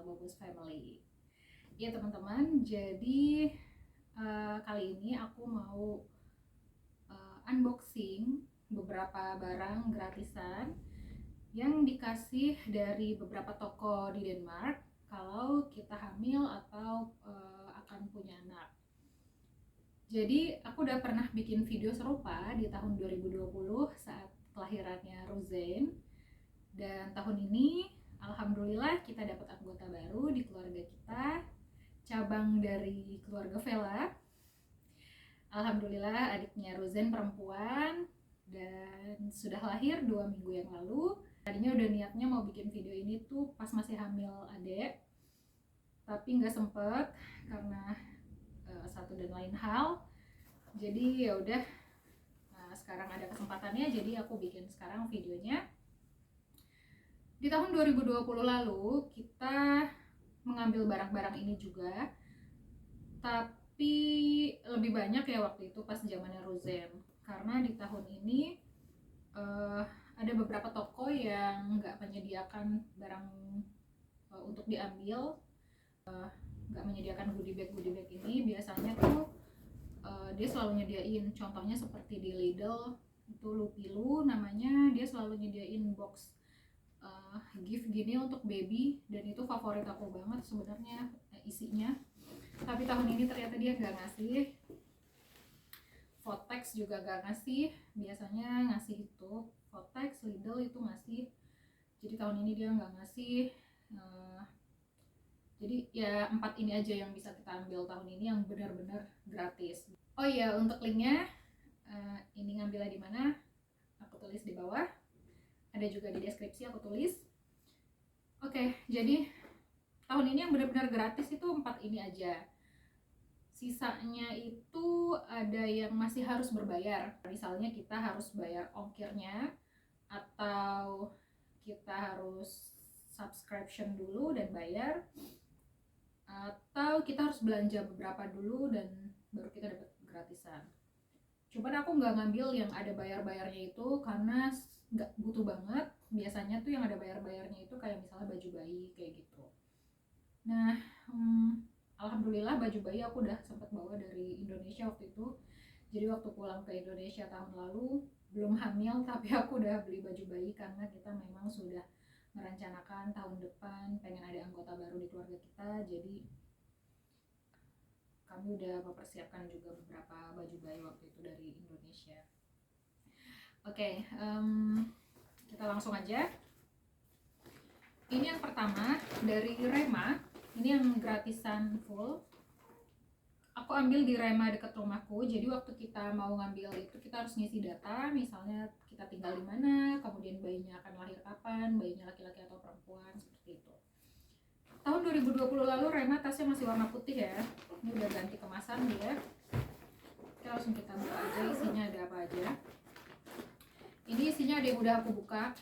Bobos Family. Ya teman-teman, jadi kali ini aku mau unboxing beberapa barang gratisan yang dikasih dari beberapa toko di Denmark kalau kita hamil atau akan punya anak. Jadi aku udah pernah bikin video serupa di tahun 2020 saat kelahirannya Rosen. Dan tahun ini alhamdulillah kita dapat anggota baru di keluarga kita, cabang dari keluarga Vela. Alhamdulillah adiknya Rosen perempuan dan sudah lahir 2 minggu yang lalu. Tadinya udah niatnya mau bikin video ini tuh pas masih hamil adek, tapi nggak sempet karena satu dan lain hal. Jadi ya udah, sekarang ada kesempatannya, jadi aku bikin sekarang videonya. Di tahun 2020 lalu kita mengambil barang-barang ini juga, tapi lebih banyak ya waktu itu pas zamannya Rosen, karena di tahun ini ada beberapa toko yang nggak menyediakan barang untuk diambil, nggak menyediakan goodie bag ini. Biasanya tuh dia selalu nyediain, contohnya seperti di Lidl itu Lupilu namanya, dia selalu nyediain box gift gini untuk baby, dan itu favorit aku banget sebenarnya isinya. Tapi tahun ini ternyata dia nggak ngasih. Votex juga nggak ngasih, biasanya ngasih itu Votex, Lidl itu ngasih. Jadi tahun ini dia nggak ngasih. Jadi ya 4 ini aja yang bisa kita ambil tahun ini yang benar-benar gratis. Oh iya, untuk linknya ini ngambilnya di mana? Aku tulis di bawah. Ada juga di deskripsi aku tulis. Oke, jadi tahun ini yang benar-benar gratis itu 4 ini aja. Sisanya itu ada yang masih harus berbayar. Misalnya kita harus bayar ongkirnya, atau kita harus subscription dulu dan bayar, atau kita harus belanja beberapa dulu dan baru kita dapat gratisan. Cuman aku nggak ngambil yang ada bayar-bayarnya itu karena nggak butuh banget. Biasanya tuh yang ada bayar-bayarnya itu kayak misalnya baju bayi kayak gitu. Nah, alhamdulillah baju bayi aku udah sempat bawa dari Indonesia waktu itu. Jadi waktu pulang ke Indonesia tahun lalu, belum hamil tapi aku udah beli baju bayi karena kita memang sudah merencanakan tahun depan pengen ada anggota baru di keluarga kita. Jadi kami udah mempersiapkan juga beberapa baju bayi waktu itu dari Indonesia. Oke, kita langsung aja. Ini yang pertama dari Rema. Ini yang gratisan full. Aku ambil di Rema dekat rumahku. Jadi waktu kita mau ngambil itu kita harus ngisi data, misalnya kita tinggal di mana, kemudian bayinya akan lahir kapan, bayinya laki-laki atau perempuan, seperti itu. Tahun 2020 lalu Rema tasnya masih warna putih ya. Ini udah ganti kemasan dia. Oke, langsung kita buka aja isinya ada apa aja. Ini isinya ada yang udah aku buka.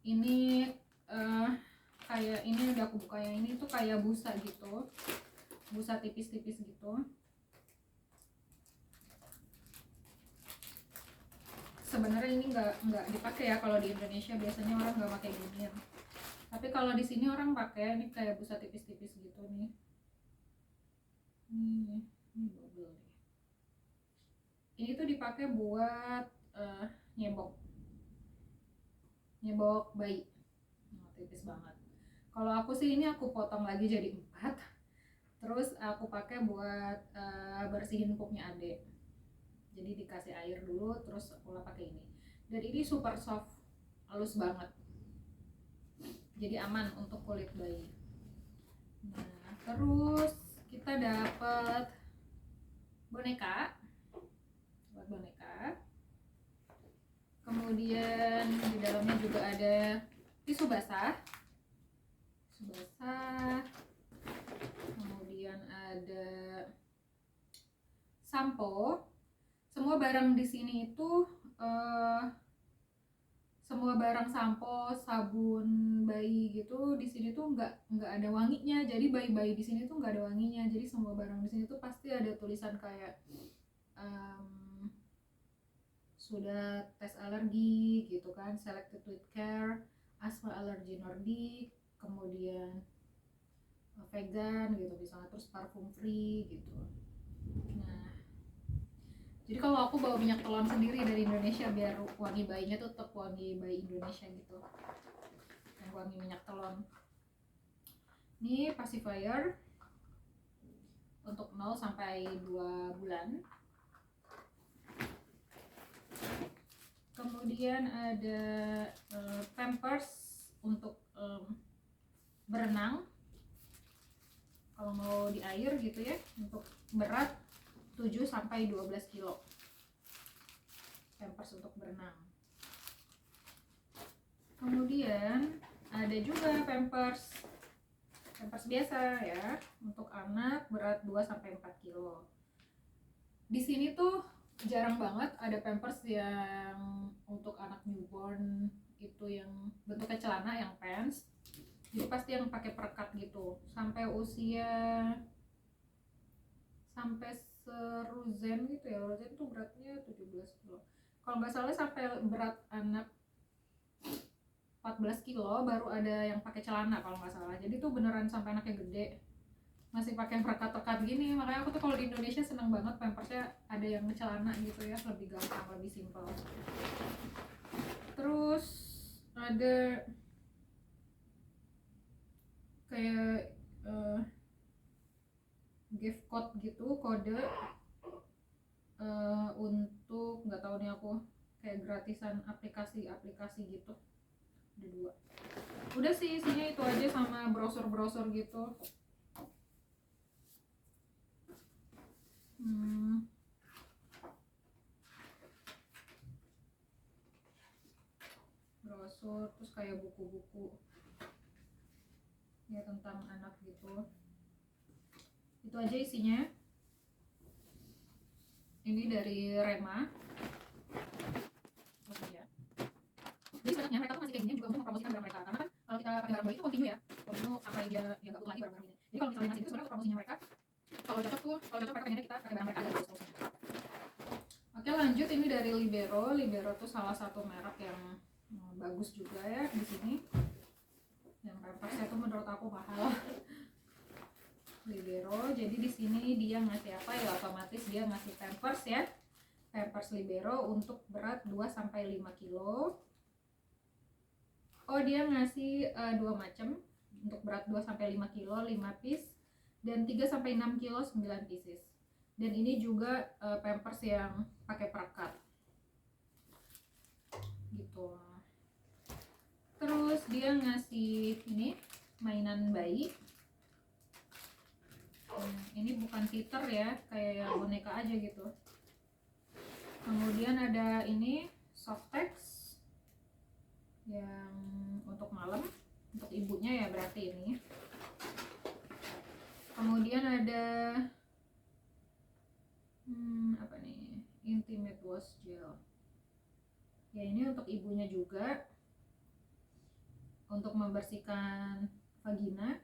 Ini kayak ini udah aku buka, yang ini tuh kayak busa gitu, busa tipis-tipis gitu. Sebenarnya ini nggak dipakai ya kalau di Indonesia, biasanya orang nggak pakai gini. Tapi kalau di sini orang pakai. Ini kayak busa tipis-tipis gitu nih. Ini double nih. Ini tuh dipakai buat nyebok bayi. Tipis banget. Kalau aku sih ini aku potong lagi jadi 4. Terus aku pakai buat bersihin pupnya adek. Jadi dikasih air dulu, terus aku pakai ini. Dan ini super soft, halus banget. Jadi aman untuk kulit bayi. Nah, terus kita dapat boneka. Buat boneka. Kemudian di dalamnya juga ada tisu basah. Kemudian ada sampo. Semua barang di sini itu semua barang sampo, sabun bayi gitu di sini tuh nggak ada wanginya. Jadi bayi-bayi di sini tuh nggak ada wanginya. Jadi semua barang di sini tuh pasti ada tulisan kayak sudah tes alergi gitu kan, selected with care, asthma allergy Nordic, kemudian vegan gitu misalnya, terus parfum free gitu. Nah, jadi kalau aku bawa minyak telon sendiri dari Indonesia biar wangi bayinya tuh tetap wangi bayi Indonesia gitu, yang wangi minyak telon. Ini pacifier untuk 0 sampai 2 bulan. Kemudian ada Pampers untuk berenang kalau mau di air gitu ya, untuk berat 7 sampai 12 kilo. Pampers untuk berenang. Kemudian ada juga Pampers biasa ya, untuk anak berat 2 sampai 4 kilo. Di sini tuh jarang banget ada Pampers yang untuk anak newborn itu yang bentuknya celana, yang pants. Jadi pasti yang pakai perekat gitu sampai usia, sampai seruzen gitu ya. Ruzen tuh beratnya 17 kilo kalau nggak salah, sampai berat anak 14 kilo baru ada yang pakai celana kalau nggak salah. Jadi tuh beneran sampai anaknya gede masih pakai perekat-perekat gini. Makanya aku tuh kalau di Indonesia seneng banget Pampersnya ada yang celana gitu ya, lebih gampang, lebih simpel. Terus ada kayak gift code gitu, kode untuk, nggak tahu nih aku, kayak gratisan aplikasi gitu. Ada 2. Udah sih isinya itu aja, sama brosur gitu. Brosur, terus kayak buku-buku ya tentang anak gitu. Itu aja isinya. Ini dari Rema. Jadi sebenarnya mereka tuh masih kayak gini juga untuk mempromosikan barang mereka, karena kan kalau kita pakai barang baru itu continue sampai dia nggak butuh lagi barang-barang ini. Jadi kalau misalnya masih itu sebenarnya untuk promosinya mereka, kalau cocok mereka pengennya kita pakai barang mereka aja terus. Oke, lanjut. Ini dari Libero tuh salah satu merek yang bagus juga ya di sini. Yang Pampersnya tuh menurut aku mahal. Libero. Jadi di sini dia ngasih apa ya, otomatis dia ngasih Pampers ya. Pampers Libero untuk berat 2 sampai 5 kilo. Oh, dia ngasih 2 macam untuk berat 2 sampai 5 kilo 5 piece, dan 3 sampai 6 kilo 9 pieces. Dan ini juga Pampers yang pakai perekat. Gitu. Terus dia ngasih ini mainan bayi. Ini bukan teeter ya, kayak boneka aja gitu. Kemudian ada ini Softex yang untuk malam, untuk ibunya ya berarti ini. Kemudian ada apa nih, Intimate Wash Gel ya, ini untuk ibunya juga, untuk membersihkan vagina.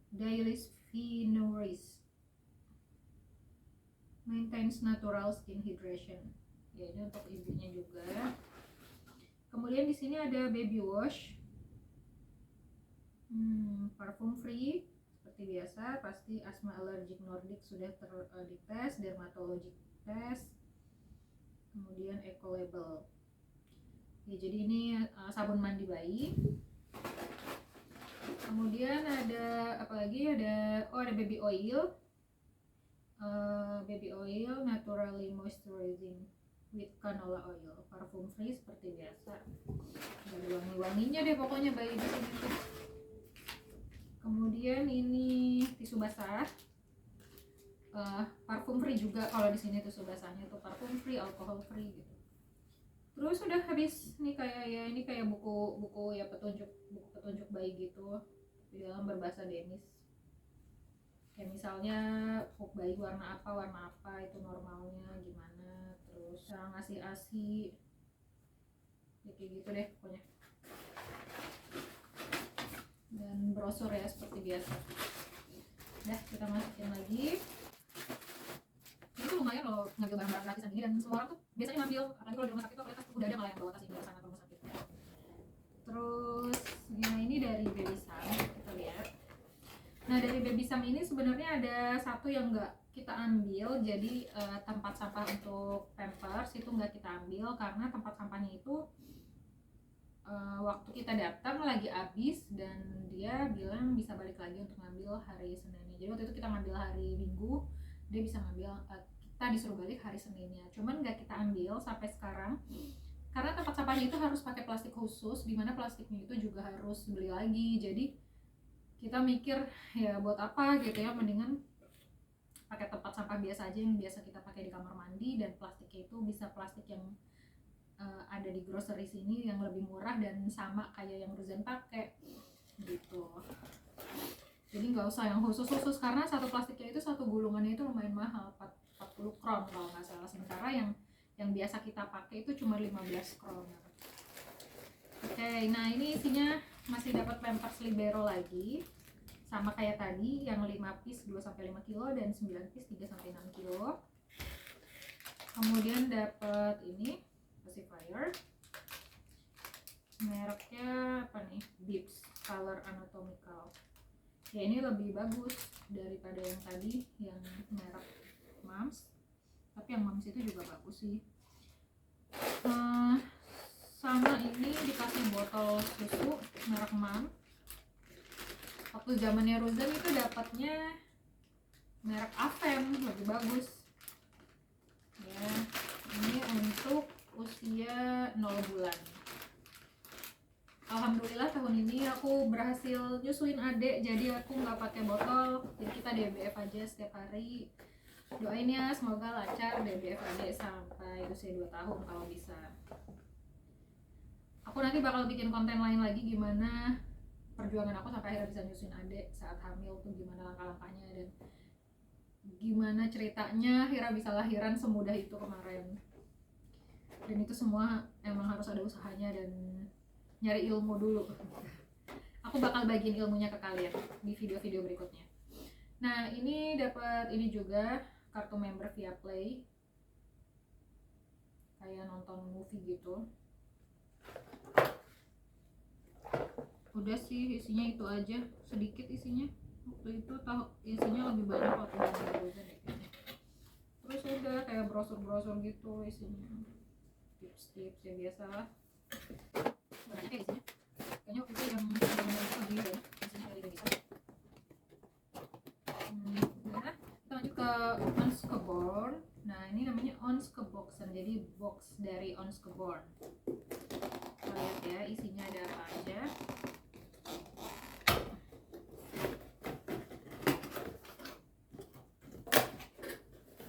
Dailies Nourish maintains natural skin hydration ya, ini untuk ibunya juga. Kemudian di sini ada baby wash, parfum free seperti biasa, pasti asma allergic nordic sudah dites, dermatologic test, kemudian eco label ya. Jadi ini sabun mandi bayi. Kemudian ada apa lagi, ada baby oil, naturally moisturizing with canola oil, parfum free seperti biasa. Ada wangi-wanginya deh pokoknya bayi di sini tuh. Kemudian ini tisu basah, parfum free juga kalau di sini tisu basahnya tuh parfum free, alcohol free gitu. Terus udah habis nih, kayak buku ya, petunjuk bayi gitu di dalam berbahasa Danish. Kayak misalnya pup bayi warna apa itu normalnya gimana, terus cara ngasih ASI ya, kayak gitu deh pokoknya. Dan brosur ya seperti biasa. Udah, kita masukin lagi. Itu lumayan loh ngambil barang-barang gratisan ini, dan semua orang tuh biasanya ngambil, apalagi kalau di rumah sakit tuh udah ada malah yang bawa tas ini ke sana ke rumah sakit. Terus ya, ini dari Baby Sun, kita lihat. dari Baby Sam ini sebenarnya ada satu yang nggak kita ambil. Jadi tempat sampah untuk Pampers itu nggak kita ambil karena tempat sampahnya itu waktu kita datang lagi habis, dan dia bilang bisa balik lagi untuk ngambil hari Seninnya. Jadi waktu itu kita ngambil hari Minggu, dia bisa ngambil, kita disuruh balik hari Seninnya. Cuman nggak kita ambil sampai sekarang karena tempat sampahnya itu harus pakai plastik khusus, dimana plastiknya itu juga harus beli lagi. Jadi kita mikir ya buat apa gitu ya, mendingan pakai tempat sampah biasa aja yang biasa kita pakai di kamar mandi, dan plastiknya itu bisa plastik yang ada di grocery sini yang lebih murah dan sama kayak yang Ruzen pakai gitu. Jadi nggak usah yang khusus karena satu plastiknya itu, satu gulungannya itu lumayan mahal, 40 kron kalau nggak salah. Sementara yang biasa kita pakai itu cuma 15 kron. Oke, nah ini isinya masih dapat Pampers Libero lagi, sama kayak tadi yang 5 piece 2-5 kilo dan 9 piece 3-6 kilo. Kemudian dapat ini pacifier, mereknya apa nih, Bips Color Anatomical. Ya ini lebih bagus daripada yang tadi yang merek Mams, tapi yang Mams itu juga bagus sih. Sama ini dikasih botol susu merek Mams. Waktu zamannya Ruzen itu dapatnya merek Avem, lebih bagus ya. Ini untuk usia 0 bulan. Alhamdulillah tahun ini aku berhasil nyusuin adek, jadi aku nggak pakai botol, jadi kita DBF aja setiap hari. Doain ya semoga lancar DBF adek sampai usia 2 tahun kalau bisa. Aku nanti bakal bikin konten lain lagi gimana perjuangan aku sampai akhirnya bisa nyusuin adek saat hamil tuh, gimana langkah-langkahnya dan gimana ceritanya Hira bisa lahiran semudah itu kemarin. Dan itu semua emang harus ada usahanya dan nyari ilmu dulu. Aku bakal bagiin ilmunya ke kalian di video-video berikutnya. Nah ini dapat ini juga kartu member Viaplay, kayak nonton movie gitu. Udah sih isinya itu aja, sedikit isinya. Waktu itu tahu isinya lebih banyak waktu di Ruzen ya. Terus udah kayak brosur-brosur gitu isinya, tips-tips ya biasa lah. Banyak ya isinya. Kayaknya waktu itu yang lebih banyak isinya dari bisa. Nah, kita lanjut ke Onskeborn. Nah ini namanya Onskeboxen, jadi box dari Onskeborn. Kita lihat ya isinya ada apa aja.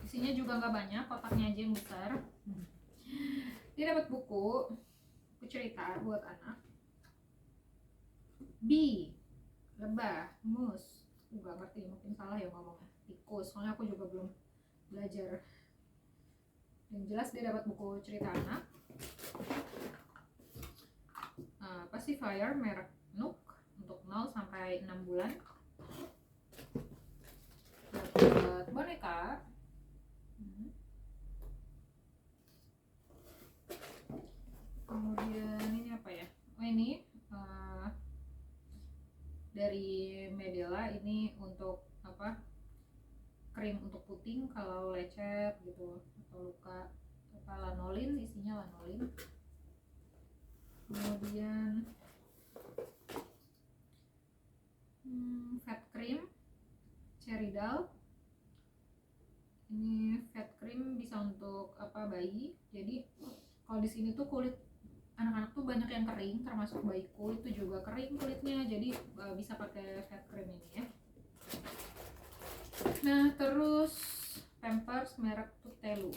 Isinya juga nggak banyak, kotaknya aja yang besar. Dia dapat buku cerita buat anak. Bee, lebah, mus, nggak ngerti, mungkin salah ya ngomongnya, tikus, soalnya aku juga belum belajar. Yang jelas dia dapat buku cerita anak. Pacifier merek Nook untuk 0 sampai 6 bulan. Dapat boneka. Kemudian ini apa ya? Oh ini dari Medela, ini untuk apa? Krim untuk puting kalau lecet gitu atau luka, apa lanolin, isinya lanolin. Kemudian fat cream Ceridal. Ini fat cream bisa untuk apa, bayi. Jadi kalau di sini tuh kulit anak-anak tuh banyak yang kering, termasuk bayiku itu juga kering kulitnya, jadi bisa pakai fat cream ini ya. Nah terus Pampers merek Tutelu,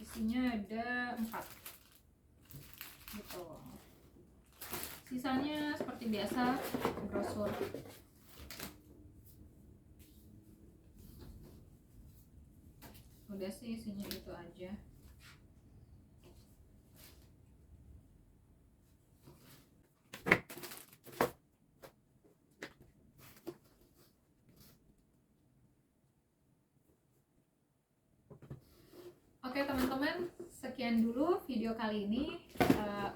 isinya ada 4 gitu. Sisanya seperti biasa brosur. Udah sih isinya itu aja. Oke teman-teman, sekian dulu video kali ini.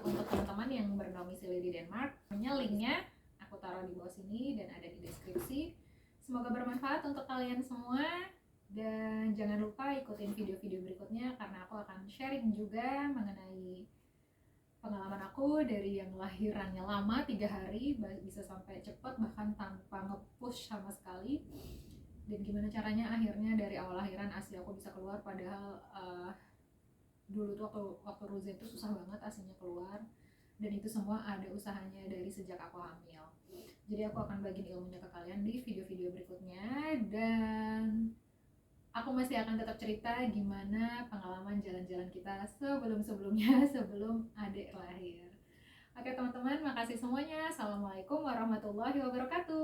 Untuk teman-teman yang berdomisili di Denmark, linknya aku taruh di bawah sini dan ada di deskripsi. Semoga bermanfaat untuk kalian semua, dan jangan lupa ikutin video-video berikutnya karena aku akan sharing juga mengenai pengalaman aku dari yang lahirannya lama 3 hari bisa sampai cepat bahkan tanpa nge-push sama sekali, dan gimana caranya akhirnya dari awal lahiran ASI aku bisa keluar, padahal dulu tuh waktu Ruza itu susah banget ASInya keluar, dan itu semua ada usahanya dari sejak aku hamil. Jadi aku akan bagiin ilmunya ke kalian di video-video berikutnya, dan aku masih akan tetap cerita gimana pengalaman jalan-jalan kita sebelum-sebelumnya sebelum adik lahir. Oke teman-teman, makasih semuanya. Assalamualaikum warahmatullahi wabarakatuh.